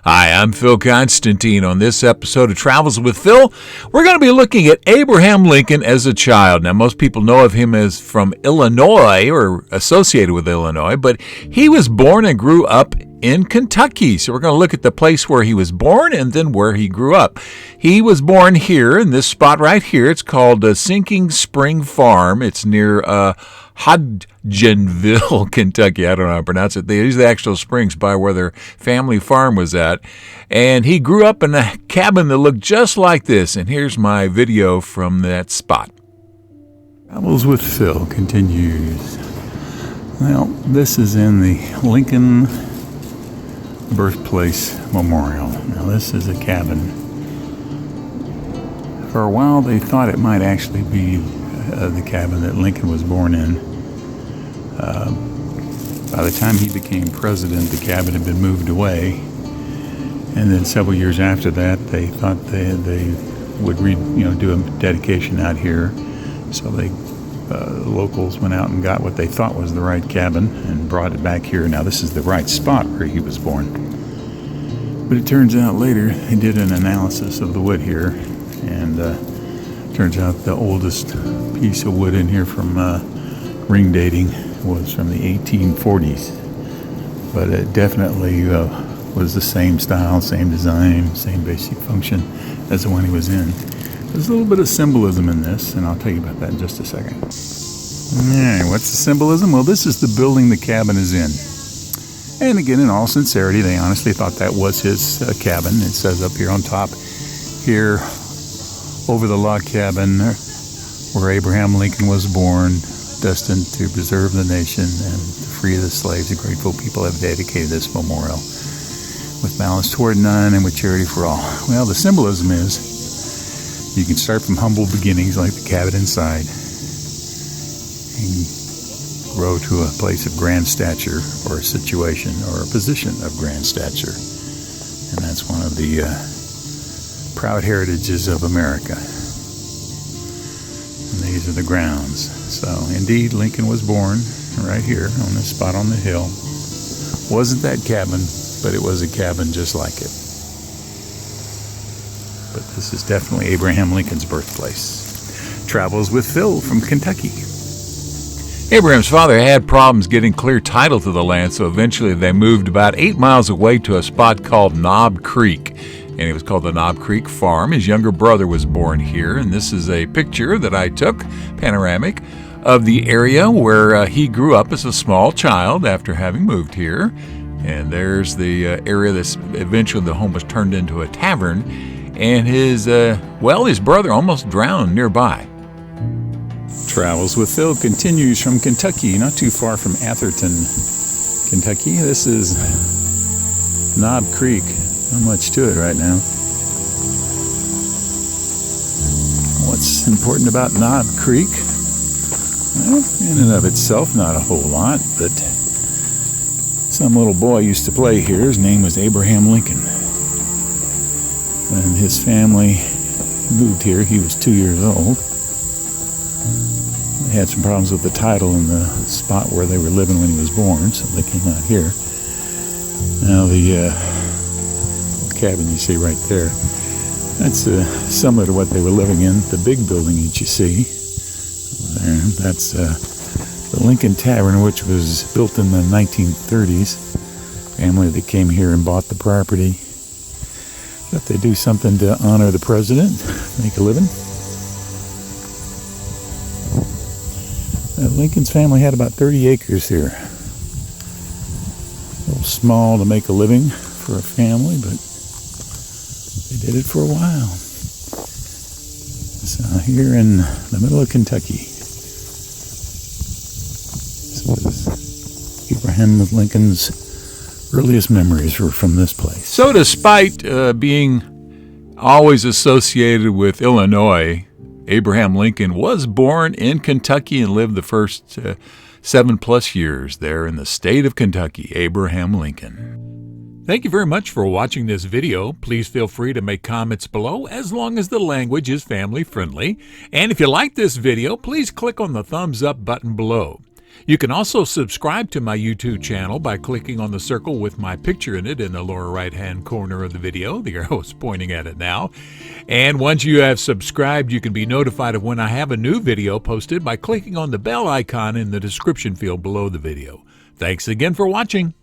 Hi, I'm Phil Constantine. On this episode of Travels with Phil, we're going to be looking at Abraham Lincoln as a child. Now, most people know of him as from Illinois or associated with Illinois, but he was born and grew up in Kentucky. So we're going to look at the place where he was born and then where he grew up. He was born here in this spot right here. It's called Sinking Spring Farm. It's near Hodgenville, Kentucky. I don't know how to pronounce it. These are the actual springs by where their family farm was at. And he grew up in a cabin that looked just like this. And here's my video from that spot. Travels with Phil continues. Well, this is in the Lincoln Birthplace Memorial. Now, this is a cabin. For a while, they thought it might actually be the cabin that Lincoln was born in. By the time he became president, the cabin had been moved away, and then several years after that, they thought they would do a dedication out here. So the locals went out and got what they thought was the right cabin and brought it back here. Now, this is the right spot where he was born. But it turns out later they did an analysis of the wood here, and turns out the oldest piece of wood in here from ring dating was from the 1840s. But it definitely was the same style, same design, same basic function as the one he was in. There's a little bit of symbolism in this, and I'll tell you about that in just a second. All right, what's the symbolism? Well, this is the building the cabin is in. And again, in all sincerity, they honestly thought that was his cabin. It says up here on top, here over the log cabin where Abraham Lincoln was born, destined to preserve the nation and to free the slaves. The grateful people have dedicated this memorial with malice toward none and with charity for all. Well, the symbolism is you can start from humble beginnings like the cabin inside and grow to a place of grand stature or a situation or a position of grand stature. And that's one of the proud heritages of America. And these are the grounds. So, indeed, Lincoln was born right here on this spot on the hill. Wasn't that cabin, but it was a cabin just like it. But this is definitely Abraham Lincoln's birthplace. Travels with Phil from Kentucky. Abraham's father had problems getting clear title to the land, so eventually they moved about 8 miles away to a spot called Knob Creek. And it was called the Knob Creek Farm. His younger brother was born here, and this is a picture that I took, panoramic, of the area where he grew up as a small child after having moved here. And there's the area that's eventually the home was turned into a tavern, and his brother almost drowned nearby. Travels with Phil continues from Kentucky, not too far from Atherton, Kentucky. This is Knob Creek. Not much to it right now. What's important about Knob Creek? Well, in and of itself, not a whole lot, but some little boy used to play here. His name was Abraham Lincoln. When his family moved here, he was 2 years old. They had some problems with the title in the spot where they were living when he was born, so they came out here. Now, the cabin you see right there, that's similar to what they were living in. The big building that you see there, that's the Lincoln Tavern, which was built in the 1930s. Family that came here and bought the property. Thought they'd do something to honor the president, make a living. Lincoln's family had about 30 acres here. A little small to make a living for a family, but they did it for a while. So here in the middle of Kentucky, this was Abraham Lincoln's earliest memories were from this place. So despite being always associated with Illinois, Abraham Lincoln was born in Kentucky and lived the first 7+ years there in the state of Kentucky. Abraham Lincoln. Thank you very much for watching this video. Please feel free to make comments below as long as the language is family friendly. And if you like this video, please click on the thumbs up button below. You can also subscribe to my YouTube channel by clicking on the circle with my picture in it in the lower right-hand corner of the video. The arrow is pointing at it now. And once you have subscribed, you can be notified of when I have a new video posted by clicking on the bell icon in the description field below the video. Thanks again for watching.